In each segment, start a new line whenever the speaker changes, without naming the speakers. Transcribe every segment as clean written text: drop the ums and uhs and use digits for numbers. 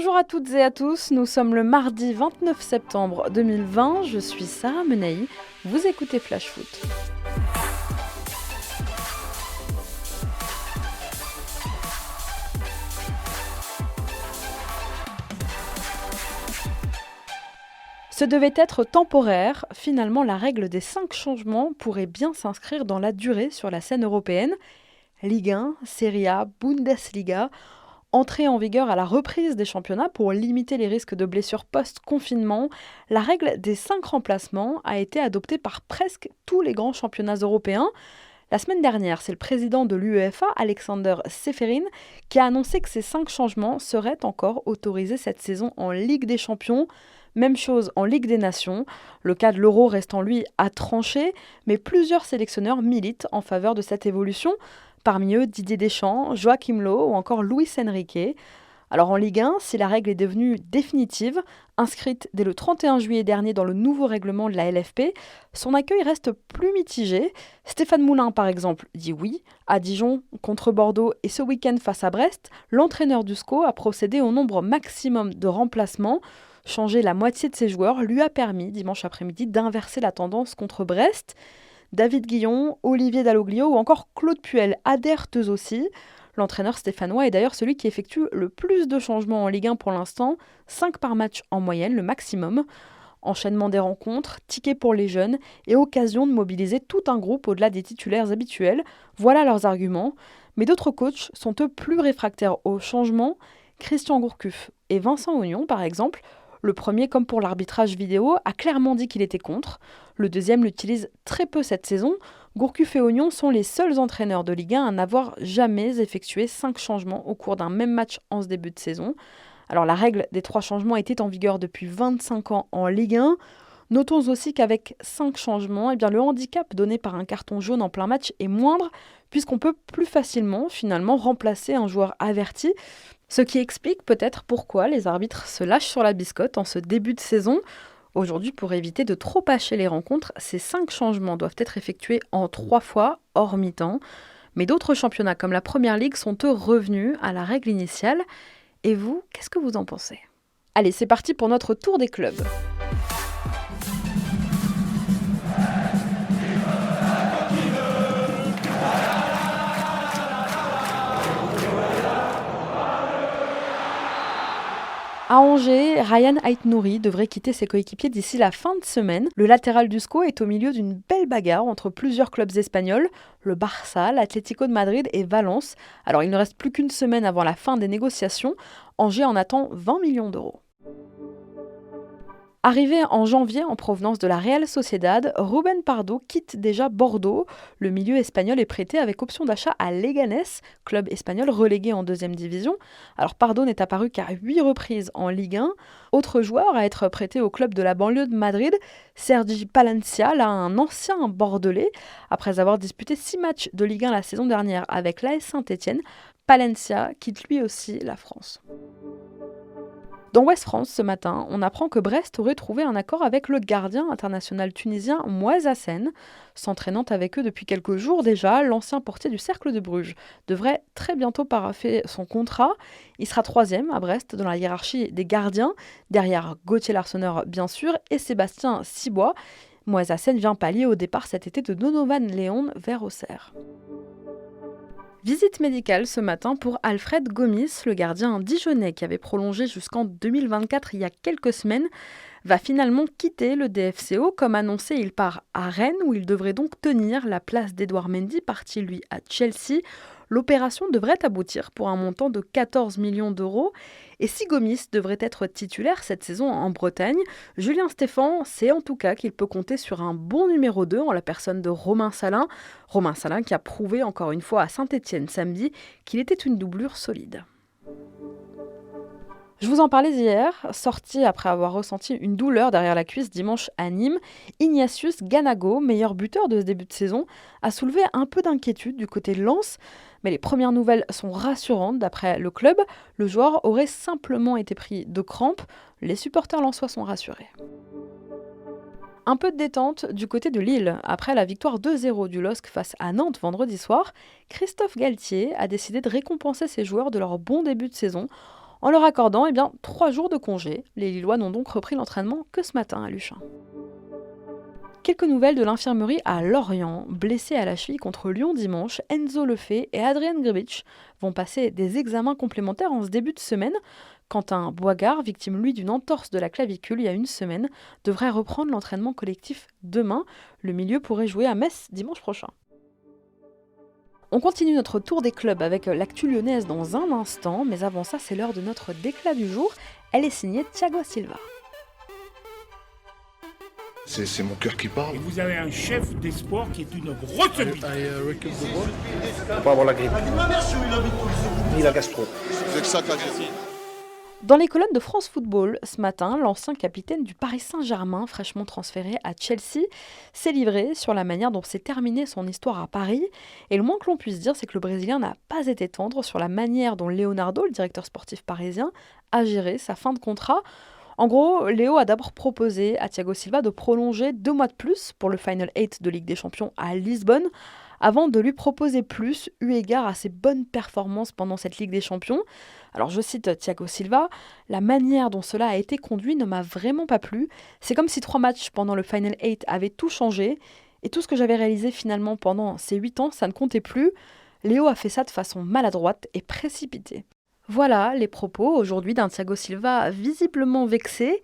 Bonjour à toutes et à tous, nous sommes le mardi 29 septembre 2020, je suis Sarah Menahi, vous écoutez Flash Foot. Ce devait être temporaire, finalement la règle des 5 changements pourrait bien s'inscrire dans la durée sur la scène européenne. Ligue 1, Serie A, Bundesliga, entrée en vigueur à la reprise des championnats pour limiter les risques de blessures post-confinement, la règle des 5 remplacements a été adoptée par presque tous les grands championnats européens. La semaine dernière, c'est le président de l'UEFA, Alexander Čeferin, qui a annoncé que ces 5 changements seraient encore autorisés cette saison en Ligue des Champions. Même chose en Ligue des Nations, le cas de l'Euro restant lui à trancher, mais plusieurs sélectionneurs militent en faveur de cette évolution. Parmi eux, Didier Deschamps, Joachim Löw ou encore Luis Enrique. Alors en Ligue 1, si la règle est devenue définitive, inscrite dès le 31 juillet dernier dans le nouveau règlement de la LFP, son accueil reste plus mitigé. Stéphane Moulin, par exemple, dit oui. À Dijon, contre Bordeaux et ce week-end face à Brest, l'entraîneur du SCO a procédé au nombre maximum de remplacements. Changer la moitié de ses joueurs lui a permis, dimanche après-midi, d'inverser la tendance contre Brest. David Guillon, Olivier Dalloglio ou encore Claude Puel adhèrent eux aussi. L'entraîneur stéphanois est d'ailleurs celui qui effectue le plus de changements en Ligue 1 pour l'instant, 5 par match en moyenne, le maximum. Enchaînement des rencontres, tickets pour les jeunes et occasion de mobiliser tout un groupe au-delà des titulaires habituels. Voilà leurs arguments. Mais d'autres coachs sont eux plus réfractaires aux changements. Christian Gourcuff et Vincent Aignan, par exemple. Le premier, comme pour l'arbitrage vidéo, a clairement dit qu'il était contre. Le deuxième l'utilise très peu cette saison. Gourcuff et Aignan sont les seuls entraîneurs de Ligue 1 à n'avoir jamais effectué 5 changements au cours d'un même match en ce début de saison. Alors la règle des 3 changements était en vigueur depuis 25 ans en Ligue 1. Notons aussi qu'avec 5 changements, le handicap donné par un carton jaune en plein match est moindre, puisqu'on peut plus facilement finalement remplacer un joueur averti. Ce qui explique peut-être pourquoi les arbitres se lâchent sur la biscotte en ce début de saison. Aujourd'hui, pour éviter de trop hacher les rencontres, ces 5 changements doivent être effectués en 3 fois, hors mi-temps. Mais d'autres championnats comme la Première Ligue sont eux revenus à la règle initiale. Et vous, qu'est-ce que vous en pensez ? Allez, c'est parti pour notre tour des clubs. À Angers, Ryan Aït-Nouri devrait quitter ses coéquipiers d'ici la fin de semaine. Le latéral du SCO est au milieu d'une belle bagarre entre plusieurs clubs espagnols, le Barça, l'Atlético de Madrid et Valence. Alors il ne reste plus qu'une semaine avant la fin des négociations. Angers en attend 20 millions d'euros. Arrivé en janvier en provenance de la Real Sociedad, Rubén Pardo quitte déjà Bordeaux. Le milieu espagnol est prêté avec option d'achat à Leganés, club espagnol relégué en 2e division. Alors Pardo n'est apparu qu'à 8 reprises en Ligue 1. Autre joueur à être prêté au club de la banlieue de Madrid, Sergi Palencia, là un ancien bordelais. Après avoir disputé 6 matchs de Ligue 1 la saison dernière avec l'AS Saint-Etienne, Palencia quitte lui aussi la France. Dans Ouest France, ce matin, on apprend que Brest aurait trouvé un accord avec le gardien international tunisien Mouaz Hassen. S'entraînant avec eux depuis quelques jours déjà, l'ancien portier du Cercle de Bruges devrait très bientôt parapher son contrat. Il sera 3e à Brest dans la hiérarchie des gardiens, derrière Gauthier Larsonneur bien sûr et Sébastien Cibois. Mouaz Hassen vient pallier au départ cet été de Donovan León vers Auxerre. Visite médicale ce matin pour Alfred Gomis, le gardien dijonnais qui avait prolongé jusqu'en 2024 il y a quelques semaines, va finalement quitter le DFCO. Comme annoncé, il part à Rennes où il devrait donc tenir la place d'Edouard Mendy, parti lui à Chelsea. L'opération devrait aboutir pour un montant de 14 millions d'euros. Et si Gomis devrait être titulaire cette saison en Bretagne, Julien Stéphan sait en tout cas qu'il peut compter sur un bon numéro 2 en la personne de Romain Salin. Romain Salin qui a prouvé encore une fois à Saint-Etienne samedi qu'il était une doublure solide. Je vous en parlais hier, sorti après avoir ressenti une douleur derrière la cuisse dimanche à Nîmes, Ignatius Ganago, meilleur buteur de ce début de saison, a soulevé un peu d'inquiétude du côté de Lens, mais les premières nouvelles sont rassurantes. D'après le club, le joueur aurait simplement été pris de crampes. Les supporters lensois sont rassurés. Un peu de détente du côté de Lille. Après la victoire 2-0 du LOSC face à Nantes vendredi soir, Christophe Galtier a décidé de récompenser ses joueurs de leur bon début de saison en leur accordant 3 jours de congé. Les Lillois n'ont donc repris l'entraînement que ce matin à Luchin. Quelques nouvelles de l'infirmerie à Lorient. Blessés à la cheville contre Lyon dimanche, Enzo Lefebvre et Adrian Grbic vont passer des examens complémentaires en ce début de semaine. Quentin Boigard, victime lui d'une entorse de la clavicule il y a une semaine, devrait reprendre l'entraînement collectif demain. Le milieu pourrait jouer à Metz dimanche prochain. On continue notre tour des clubs avec l'actu lyonnaise dans un instant, mais avant ça, c'est l'heure de notre déclat du jour. Elle est signée Thiago Silva.
C'est mon cœur qui parle.
Et vous avez un chef d'espoir qui est une retenue.
Faut pas avoir la grippe. Ni la gastro.
C'est que ça qu'a dit.
Dans les colonnes de France Football, ce matin, l'ancien capitaine du Paris Saint-Germain, fraîchement transféré à Chelsea, s'est livré sur la manière dont s'est terminée son histoire à Paris. Et le moins que l'on puisse dire, c'est que le Brésilien n'a pas été tendre sur la manière dont Leonardo, le directeur sportif parisien, a géré sa fin de contrat. En gros, Léo a d'abord proposé à Thiago Silva de prolonger 2 mois de plus pour le Final 8 de Ligue des Champions à Lisbonne, avant de lui proposer plus, eu égard à ses bonnes performances pendant cette Ligue des Champions. Alors je cite Thiago Silva, « La manière dont cela a été conduit ne m'a vraiment pas plu. C'est comme si 3 matchs pendant le Final 8 avaient tout changé, et tout ce que j'avais réalisé finalement pendant ces 8 ans, ça ne comptait plus. Léo a fait ça de façon maladroite et précipitée. » Voilà les propos aujourd'hui d'un Thiago Silva visiblement vexé.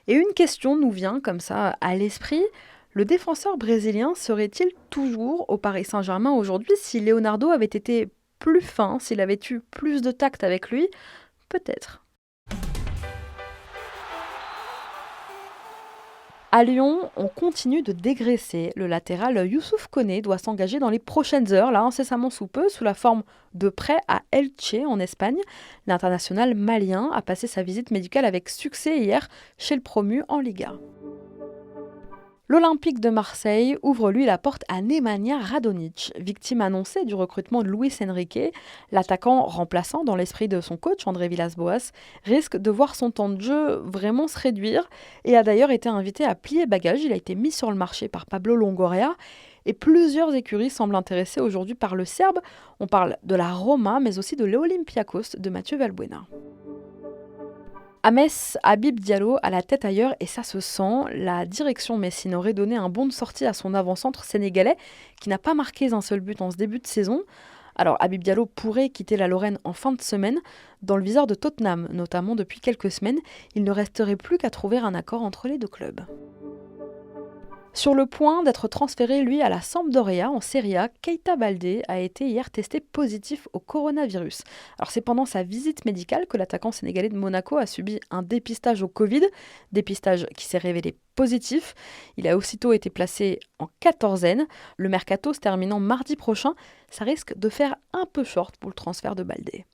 Et une question nous vient comme ça à l'esprit. Le défenseur brésilien serait-il toujours au Paris Saint-Germain aujourd'hui si Leonardo avait été plus fin, s'il avait eu plus de tact avec lui? Peut-être. À Lyon, on continue de dégraisser. Le latéral Youssouf Koné doit s'engager dans les prochaines heures, là incessamment sous peu, sous la forme de prêt à Elche en Espagne. L'international malien a passé sa visite médicale avec succès hier chez le promu en Liga. L'Olympique de Marseille ouvre lui la porte à Nemanja Radonjic, victime annoncée du recrutement de Luis Enrique. L'attaquant remplaçant dans l'esprit de son coach André Villas-Boas risque de voir son temps de jeu vraiment se réduire et a d'ailleurs été invité à plier bagage. Il a été mis sur le marché par Pablo Longoria et plusieurs écuries semblent intéressées aujourd'hui par le Serbe. On parle de la Roma mais aussi de l'Olympiakos de Mathieu Valbuena. À Metz, Habib Diallo a la tête ailleurs et ça se sent. La direction messine aurait donné un bon de sortie à son avant-centre sénégalais qui n'a pas marqué un seul but en ce début de saison. Alors Habib Diallo pourrait quitter la Lorraine en fin de semaine. Dans le viseur de Tottenham, notamment depuis quelques semaines, il ne resterait plus qu'à trouver un accord entre les deux clubs. Sur le point d'être transféré, lui, à la Sampdoria en Serie A, Keita Baldé a été hier testé positif au coronavirus. Alors c'est pendant sa visite médicale que l'attaquant sénégalais de Monaco a subi un dépistage au Covid, dépistage qui s'est révélé positif. Il a aussitôt été placé en quatorzaine. Le mercato se terminant mardi prochain, ça risque de faire un peu short pour le transfert de Baldé.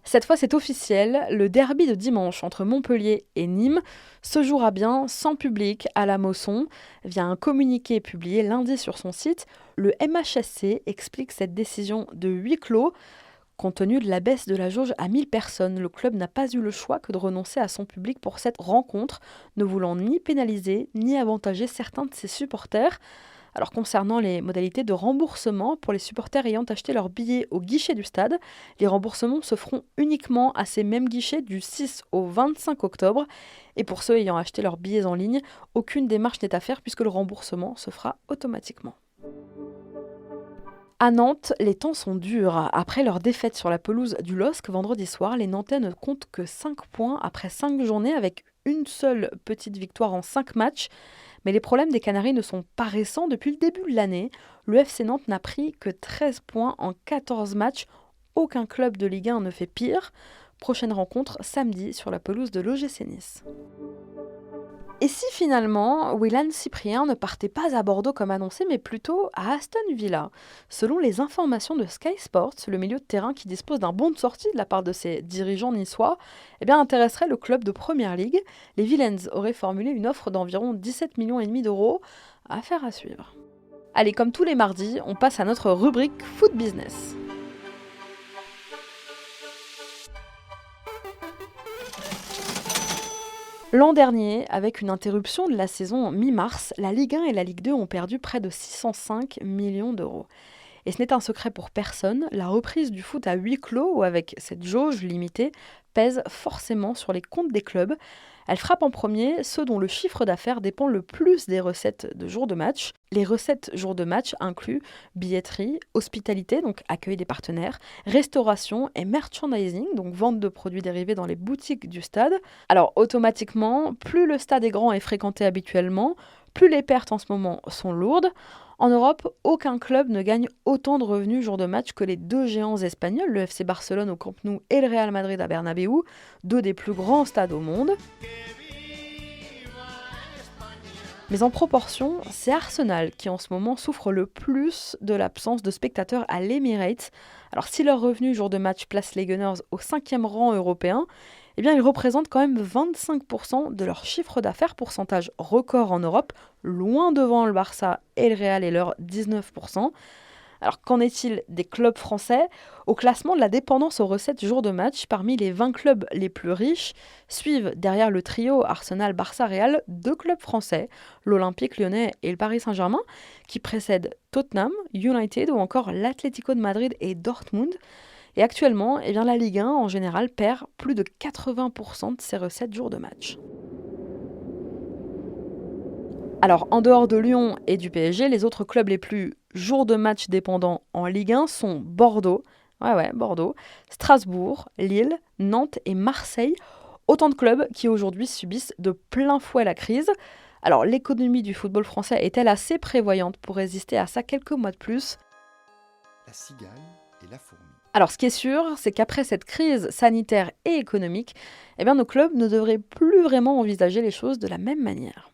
Cette fois, c'est officiel, le derby de dimanche entre Montpellier et Nîmes se jouera bien sans public à la Mosson. Via un communiqué publié lundi sur son site, le MHSC explique cette décision de huis clos. Compte tenu de la baisse de la jauge à 1000 personnes, le club n'a pas eu le choix que de renoncer à son public pour cette rencontre, ne voulant ni pénaliser ni avantager certains de ses supporters. Alors concernant les modalités de remboursement pour les supporters ayant acheté leur billet au guichet du stade, les remboursements se feront uniquement à ces mêmes guichets du 6 au 25 octobre. Et pour ceux ayant acheté leurs billets en ligne, aucune démarche n'est à faire puisque le remboursement se fera automatiquement. À Nantes, les temps sont durs. Après leur défaite sur la pelouse du LOSC vendredi soir, les Nantais ne comptent que 5 points après 5 journées avec une seule petite victoire en 5 matchs. Mais les problèmes des Canaries ne sont pas récents. Depuis le début de l'année, le FC Nantes n'a pris que 13 points en 14 matchs. Aucun club de Ligue 1 ne fait pire. Prochaine rencontre samedi sur la pelouse de l'OGC Nice. Et si finalement, Willan Cyprien ne partait pas à Bordeaux comme annoncé, mais plutôt à Aston Villa? Selon les informations de Sky Sports, le milieu de terrain qui dispose d'un bon de sortie de la part de ses dirigeants niçois, intéresserait le club de Première Ligue. Les Villains auraient formulé une offre d'environ 17,5 millions d'euros. Affaire à suivre. Allez, comme tous les mardis, on passe à notre rubrique Foot Business. L'an dernier, avec une interruption de la saison mi-mars, la Ligue 1 et la Ligue 2 ont perdu près de 605 millions d'euros. Et ce n'est un secret pour personne, la reprise du foot à huis clos ou avec cette jauge limitée pèse forcément sur les comptes des clubs. Elle frappe en premier ceux dont le chiffre d'affaires dépend le plus des recettes de jour de match. Les recettes jour de match incluent billetterie, hospitalité, donc accueil des partenaires, restauration et merchandising, donc vente de produits dérivés dans les boutiques du stade. Alors automatiquement, plus le stade est grand et fréquenté habituellement, plus les pertes en ce moment sont lourdes. En Europe, aucun club ne gagne autant de revenus jour de match que les deux géants espagnols, le FC Barcelone au Camp Nou et le Real Madrid à Bernabéu, deux des plus grands stades au monde. Mais en proportion, c'est Arsenal qui en ce moment souffre le plus de l'absence de spectateurs à l'Emirates. Alors si leur revenu jour de match place les Gunners au 5e rang européen, eh bien ils représentent quand même 25% de leur chiffre d'affaires, pourcentage record en Europe, loin devant le Barça et le Real et leurs 19%. Alors qu'en est-il des clubs français ? Au classement de la dépendance aux recettes jour de match, parmi les 20 clubs les plus riches, suivent derrière le trio Arsenal, Barça, Real, 2 clubs français, l'Olympique Lyonnais et le Paris Saint-Germain, qui précèdent Tottenham, United ou encore l'Atlético de Madrid et Dortmund. Et actuellement, eh bien, la Ligue 1 en général perd plus de 80% de ses recettes jour de match. Alors, en dehors de Lyon et du PSG, les autres clubs les plus jours de match dépendants en Ligue 1 sont Bordeaux, Bordeaux, Strasbourg, Lille, Nantes et Marseille. Autant de clubs qui aujourd'hui subissent de plein fouet la crise. Alors, l'économie du football français est-elle assez prévoyante pour résister à ça quelques mois de plus ?
La cigale et la fourmi.
Alors, ce qui est sûr, c'est qu'après cette crise sanitaire et économique, eh bien, nos clubs ne devraient plus vraiment envisager les choses de la même manière.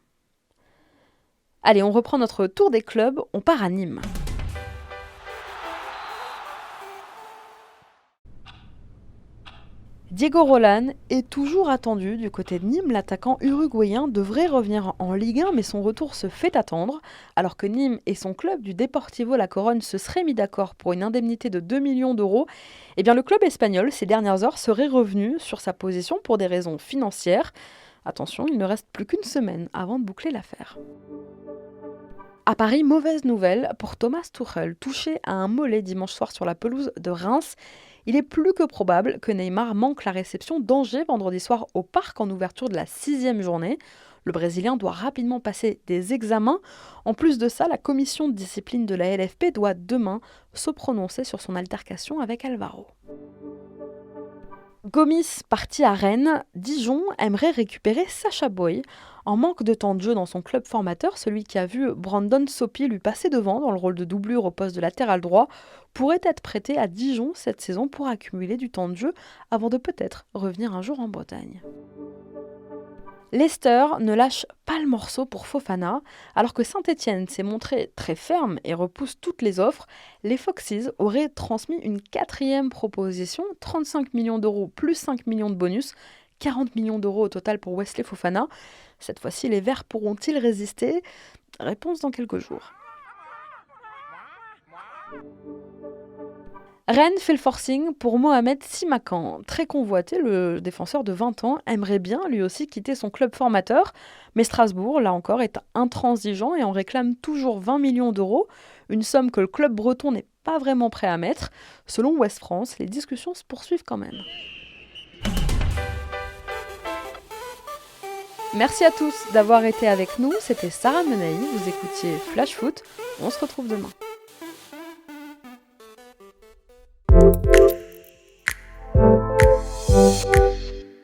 Allez, on reprend notre tour des clubs, on part à Nîmes. Diego Roland est toujours attendu du côté de Nîmes. L'attaquant uruguayen devrait revenir en Ligue 1, mais son retour se fait attendre. Alors que Nîmes et son club du Deportivo La Corogne se seraient mis d'accord pour une indemnité de 2 millions d'euros, eh bien le club espagnol, ces dernières heures, serait revenu sur sa position pour des raisons financières. Attention, il ne reste plus qu'une semaine avant de boucler l'affaire. À Paris, mauvaise nouvelle pour Thomas Tuchel, touché à un mollet dimanche soir sur la pelouse de Reims. Il est plus que probable que Neymar manque la réception d'Angers vendredi soir au Parc en ouverture de la 6e journée. Le Brésilien doit rapidement passer des examens. En plus de ça, la commission de discipline de la LFP doit demain se prononcer sur son altercation avec Alvaro. Gomis parti à Rennes, Dijon aimerait récupérer Sacha Boey. En manque de temps de jeu dans son club formateur, celui qui a vu Brandon Sopi lui passer devant dans le rôle de doublure au poste de latéral droit pourrait être prêté à Dijon cette saison pour accumuler du temps de jeu avant de peut-être revenir un jour en Bretagne. Leicester ne lâche pas le morceau pour Fofana. Alors que Saint-Etienne s'est montré très ferme et repousse toutes les offres, les Foxes auraient transmis une 4e proposition, 35 millions d'euros plus 5 millions de bonus, 40 millions d'euros au total pour Wesley Fofana. Cette fois-ci, les Verts pourront-ils résister ? Réponse dans quelques jours. Rennes fait le forcing pour Mohamed Simakan. Très convoité, le défenseur de 20 ans aimerait bien lui aussi quitter son club formateur, mais Strasbourg, là encore, est intransigeant et en réclame toujours 20 millions d'euros, une somme que le club breton n'est pas vraiment prêt à mettre. Selon Ouest France, les discussions se poursuivent quand même. Merci à tous d'avoir été avec nous, c'était Sarah Menaï, vous écoutiez Flash Foot, on se retrouve demain.